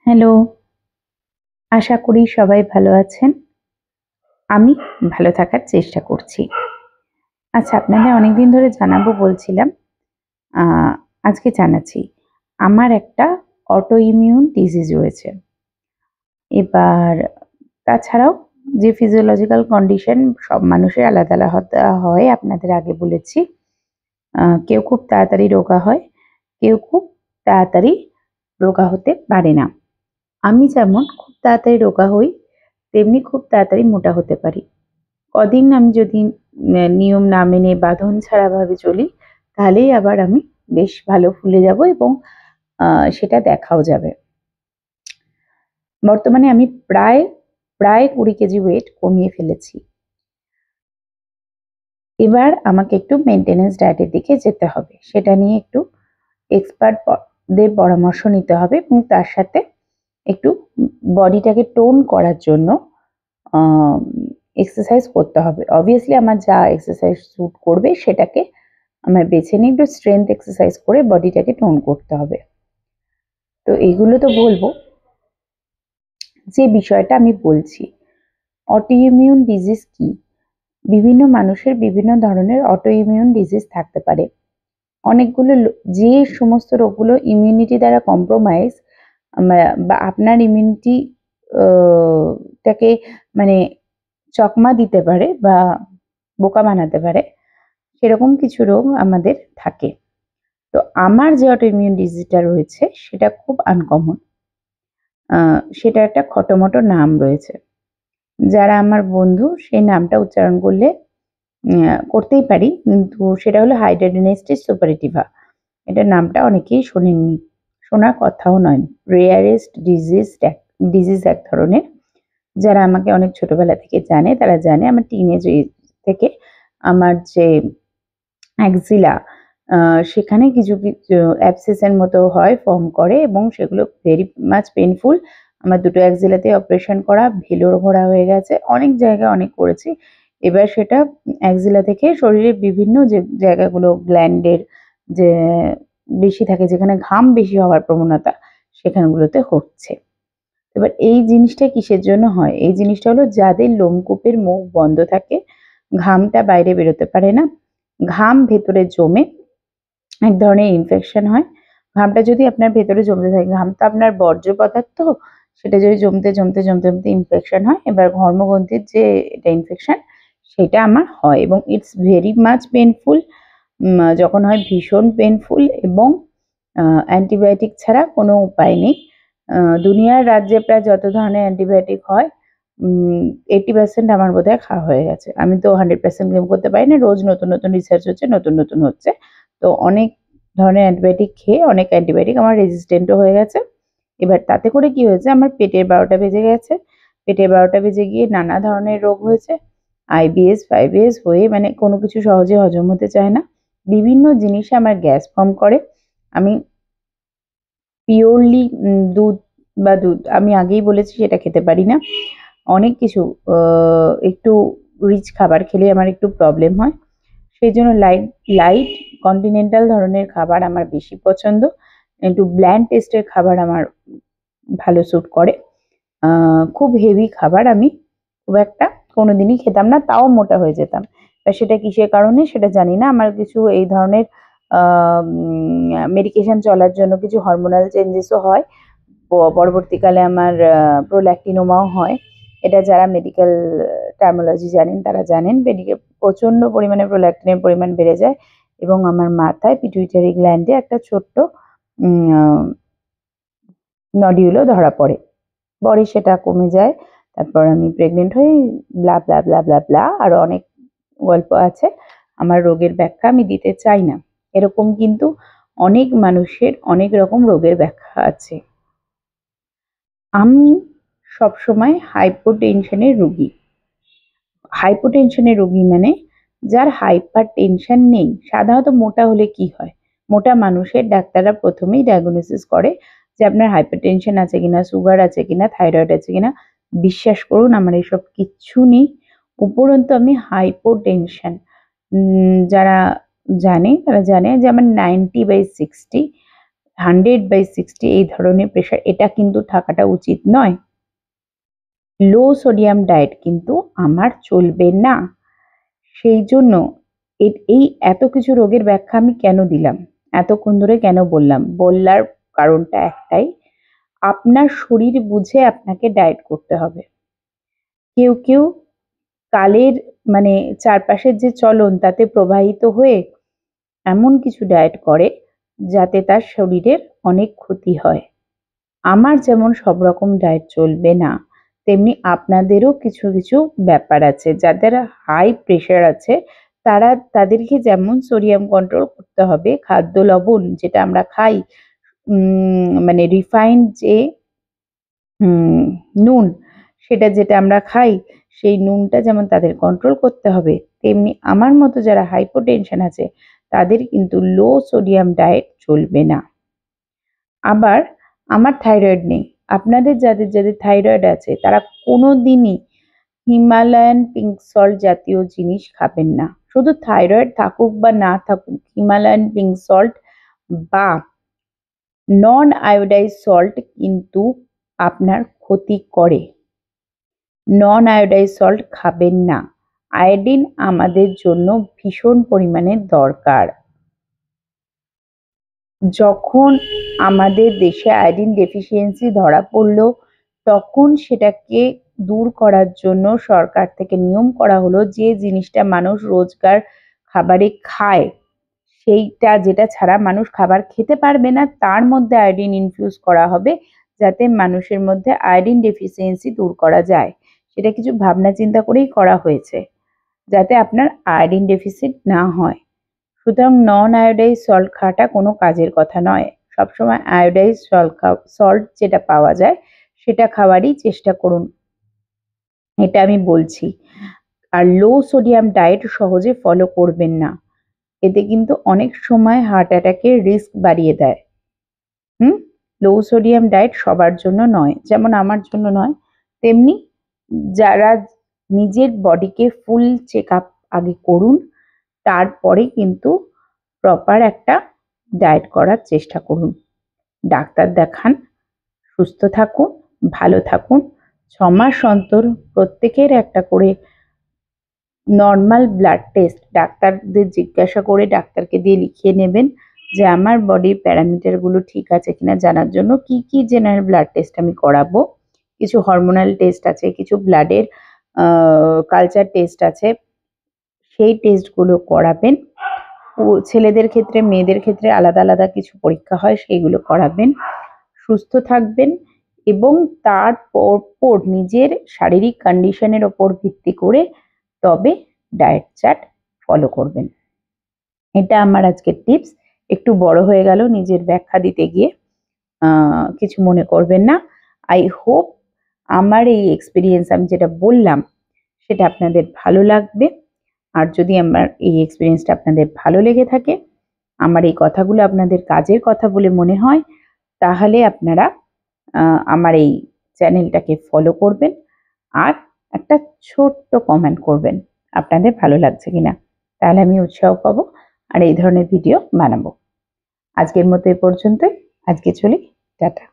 Hello, আশা করি সবাই ভালো আছেন। আমি ভালো থাকার চেষ্টা করছি। আচ্ছা, আপনাদের অনেকদিন ধরে জানাবো বলছিলাম। আ আজকে জানাচ্ছি। আমার একটা অটো ইমিউন ডিজিজ রয়েছে। এবার তাছাড়াও যে ফিজিওলজিক্যাল কন্ডিশন সব মানুষের আলাদা আলাদা হয়, আপনাদের আগে বলেছি। কেউ খুব তাড়াতাড়ি রোগা হয়, কেউ খুব তাড়াতাড়ি রোগা হতে পারে না। আমি যেমন খুব তাড়াতাড়ি রোগা হই, তেমনি খুব তাড়াতাড়ি মোটা হতে পারি। কদিন আমি যদি নিয়ম না মেনে বাঁধন ছাড়াভাবে চলি, তাহলেই আবার আমি বেশ ভালো ফুলে যাব এবং আ সেটা দেখাও যাবে। বর্তমানে আমি প্রায় ২০ কেজি ওয়েট কমিয়ে ফেলেছি। এবার আমাকে একটু মেইনটেন্যান্স ডায়েটের দিকে যেতে হবে। সেটা নিয়ে একটু এক্সপার্ট দের পরামর্শ নিতে হবে এবং তার সাথে একটু বডিটাকে টোন করার জন্য আম এক্সারসাইজ করতে হবে। অবভিয়াসলি আমার যা এক্সারসাইজ স্যুট করবে সেটাকে আমার বেছে নিয়ে একটু স্ট্রেংথ এক্সারসাইজ করে বডিটাকে টোন করতে হবে। তো এগুলো তো বলবো। যে বিষয়টা আমি বলছি, অটোইমিউন ডিজিজ কি? বিভিন্ন মানুষের বিভিন্ন ধরনের অটোইমিউন ডিজিজ থাকতে পারে। অনেকগুলো যে সমস্ত রোগগুলো ইমিউনিটি দ্বারা কম্প্রোমাইজ বা আপনার ইমিউনিটি আ টাকে মানে চকমা দিতে পারে বা বোকা বানাতে পারে, সেরকম কিছু রোগ আমাদের থাকে। তো আমার যে অটোইমিউন ডিজিজটা রয়েছে সেটা খুব আনকমন। আ সেটার একটা খটোমটো নাম রয়েছে। যারা আমার বন্ধু সেই নামটা উচ্চারণ করতেই পারি। কিন্তু সেটা হলো হাইড্রোডেনেস্টিস সুপারটিভা। এটার নামটা অনেকেই শোনেননি। শোনার কথাও নয়। রেয়ারেস্ট ডিজিজ এক ধরনের। যারা আমাকে অনেক ছোটবেলা থেকে জানে তারা জানে আমার টিনেজ এজ থেকে আমার যে অ্যাক্সিলা আ সেখানে কিছু অ্যাবসেস এর মতো হয়, ফর্ম করে এবং সেগুলো ভেরি মাচ পেইনফুল। আমার দুটো অ্যাক্সিলাতেই অপারেশন করা, ভেলোর ভরা হয়ে গেছে। অনেক জায়গায় অনেক করেছি। এবার সেটা অ্যাক্সিলা থেকে শরীরের বিভিন্ন যে জায়গাগুলো গ্ল্যান্ডের যে বেশি থাকে, যেখানে ঘাম বেশি হওয়ার প্রবণতা, সেখানগুলোতে হচ্ছে। এবার এই জিনিসটা কিসের জন্য হয়? এই জিনিসটা হলো যাদের লোমকূপের মুখ বন্ধ থাকে, ঘামটা বাইরে বেরোতে পারে না। ঘাম ভেতরে জমে এক ধরনের ইনফেকশন হয়। ঘামটা যদি আপনার ভেতরে জমতে থাকে, ঘাম তো আপনার বর্জ্য পদার্থ, সেটা যদি জমতে ইনফেকশন হয়। এবার ঘর্মগ্রন্থির যে এটা ইনফেকশন, সেটা আমার হয় এবং ইটস ভেরি মাচ পেইনফুল। যখন হয় ভীষণ পেইনফুল এবং অ্যান্টিবায়োটিক ছাড়া কোনো উপায় নেই। আ দুনিয়ার রাজ্যে প্রায় যত ধরনের অ্যান্টিবায়োটিক হয়, উম 80% আমার বোধহয় খাওয়া হয়ে গেছে। আমি তো 100% ক্লেম করতে পারি না। রোজ নতুন রিসার্চ হচ্ছে, নতুন হচ্ছে। তো অনেক ধরনের অ্যান্টিবায়োটিক খেয়ে অনেক অ্যান্টিবায়োটিক আমার রেজিস্ট্যান্ট ও হয়ে গেছে। এবার তাতে করে কি হয়েছে, আমার পেটের ১২টা বেজে গেছে। পেটের ১২টা বেজে গিয়ে নানা ধরনের রোগ হয়েছে। আইবিএস, ফাইবিএস হয়ে মানে কোনো কিছু সহজে হজম হতে চায় না। বিভিন্ন জিনিসে আমার গ্যাস ফর্ম করে। আমি পিওরলি দুধ আমি আগেই বলেছি সেটা খেতে পারি না। অনেক কিছু আ একটু রিচ খাবার খেলে আমার একটু প্রবলেম হয়। সেজন্য লাইট কন্টিনেন্টাল ধরনের খাবার আমার বেশি পছন্দ। একটু ব্ল্যান্ড টেস্ট এর খাবার আমার ভালো স্যুট করে। আ খুব হেভি খাবার আমি খুব একটা কোনোদিনই খেতাম না, তাও মোটা হয়ে যেতাম। সেটা কিসের কারণে সেটা জানি না। আমার কিছু এই ধরনের মেডিকেশন চলার জন্য কিছু হরমোনাল চেঞ্জেস ও হয়। পরবর্তীকালে আমার প্রোল্যাক্টিনোমাও হয়। এটা যারা মেডিকেল টার্মিনোলজি জানেন তারা জানেন। প্রচন্ড পরিমাণে প্রোল্যাক্টিনের পরিমাণ বেড়ে যায় এবং আমার মাথায় পিটুইটারি গ্ল্যান্ডে একটা ছোট্ট উম আ নডিউলও ধরা পড়ে। পরে সেটা কমে যায়। তারপর আমি প্রেগন্যান্ট হই। ব্লা আরো অনেক গল্প আছে। আমার রোগের ব্যাখ্যা আমি দিতে চাই না। এরকম কিন্তু অনেক মানুষের অনেক রকম রোগের ব্যাখ্যা আছে। আমি সবসময় হাইপোটেনশন এর রোগী। হাইপোটেনশন এর রোগী মানে যার হাইপার টেনশন নেই। সাধারণত মোটা হলে কি হয়? মোটা মানুষের ডাক্তাররা ১ম এই ডায়াগনোসিস করে যে আপনার হাইপারটেনশন আছে কিনা, সুগার আছে কিনা, থাইরয়েড আছে কিনা। বিশ্বাস করুন আমার এসব কিচ্ছু নেই। উপরন্তু আমি হাইপোটেনশন। যারা জানে তারা জানে যে আমার 90/60 100/60 এই ধরনের প্রেশার, এটা কিন্তু থাকাটা উচিত নয়। লো সোডিয়াম ডায়েট কিন্তু আমার চলবে না। সেই জন্য এই এত কিছু রোগের ব্যাখ্যা আমি কেন দিলাম, এতক্ষণ ধরে কেন বলার কারণটা একটাই, আপনার শরীর বুঝে আপনাকে ডায়েট করতে হবে। কেউ কেউ কালের মানে চারপাশের যে চলন তাতে প্রবাহিত হয়ে এমন কিছু ডায়েট করে যাতে তার শরীরের অনেক ক্ষতি হয়। আমার যেমন সব রকম ডায়েট চলবে না, তেমনি আপনাদেরও কিছু কিছু ব্যাপার আছে। যাদের হাই প্রেশার আছে তাদেরকে যেমন সোডিয়াম কন্ট্রোল করতে হবে, খাদ্য লবণ যেটা আমরা খাই, মানে রিফাইন্ড যে নুন, সেটা যেটা আমরা খাই সেই নুনটা যেমন তাদের কন্ট্রোল করতে হবে, তেমনি আমার মতো যারা হাইপোটেনশন আছে তাদের কিন্তু লো সোডিয়াম ডায়েট চলবে না। আবার আমার থাইরয়েড নেই, আপনাদের যাদের যাদের থাইরয়েড আছে তারা কোনোদিনই হিমালয়ান পিঙ্ক সল্ট জাতীয় জিনিস খাবেন না। শুধু থাইরয়েড থাকুক বা না থাকুক, হিমালয়ান পিঙ্ক সল্ট বা নন আয়োডাইজ সল্ট কিন্তু আপনার ক্ষতি করে। নন আয়োডাইজ সল্ট খাবেন না। আয়োডিন আমাদের জন্য ভীষণ পরিমাণে দরকার। যখন আমাদের দেশে আয়োডিন ডেফিসিয়েন্সি ধরা পড়ল, তখন সেটাকে দূর করার জন্য সরকার থেকে নিয়ম করা হলো যে জিনিসটা মানুষ রোজকার খাবারে খায়, সেইটা যেটা ছাড়া মানুষ খাবার খেতে পারবে না, তার মধ্যে আয়োডিন ইনফিউজ করা হবে যাতে মানুষের মধ্যে আয়োডিন ডেফিসিয়েন্সি দূর করা যায়। সেটা কিছু ভাবনা চিন্তা করেই করা হয়েছে যাতে আপনার আয়োডিন ডেফিসিট না হয়। সুতরাং নন আয়োডাইজ সল্ট খাওয়াটা কোনো কাজের কথা নয়। সবসময় আয়োডাইজ সল্ট যেটা পাওয়া যায় সেটা খাওয়ারই চেষ্টা করুন, এটা আমি বলছি। আর লো সোডিয়াম ডায়েট সহজে ফলো করবেন না, এতে কিন্তু অনেক সময় হার্ট অ্যাটাকের রিস্ক বাড়িয়ে দেয়। লো সোডিয়াম ডায়েট সবার জন্য নয়, যেমন আমার জন্য নয়, তেমনি যারা নিজের বডিকে ফুল চেক আপ আগে করুন, তারপরে কিন্তু প্রপার একটা ডায়েট করার চেষ্টা করুন। ডাক্তার দেখান, সুস্থ থাকুন, ভালো থাকুন। 6 মাস অন্তর প্রত্যেকের একটা করে নর্মাল ব্লাড টেস্ট ডাক্তারদের জিজ্ঞাসা করে ডাক্তারকে দিয়ে লিখিয়ে নেবেন যে আমার বডির প্যারামিটারগুলো ঠিক আছে কিনা জানার জন্য কি কি জেনারেল ব্লাড টেস্ট আমি করাবো। কিছু হরমোনাল টেস্ট আছে, কিছু ব্লাডের কালচার টেস্ট আছে, সেই টেস্টগুলো করাবেন। ছেলেদের ক্ষেত্রে মেয়েদের ক্ষেত্রে আলাদা আলাদা কিছু পরীক্ষা হয়, সেইগুলো করাবেন। সুস্থ থাকবেন এবং তারপর নিজের শারীরিক কন্ডিশনের ওপর ভিত্তি করে তবে ডায়েট চার্ট ফলো করবেন। এটা আমার আজকের টিপস। একটু বড় হয়ে গেল নিজের ব্যাখ্যা দিতে গিয়ে, কিছু মনে করবেন না। আই হোপ আমার এই এক্সপিরিয়েন্স আমি যেটা বললাম সেটা আপনাদের ভালো লাগবে। আর যদি আমার এই এক্সপিরিয়েন্সটা আপনাদের ভালো লেগে থাকে, আমার এই কথাগুলো আপনাদের কাজের কথা বলে মনে হয়, তাহলে আপনারা আমার এই চ্যানেলটাকে ফলো করবেন আর একটা ছোট্ট কমেন্ট করবেন আপনাদের ভালো লাগছে কিনা, তাহলে আমি উৎসাহ পাবো আর এই ধরনের ভিডিও বানাবো। আজকের মতো এ পর্যন্তই। আজকে চলি, টাটা।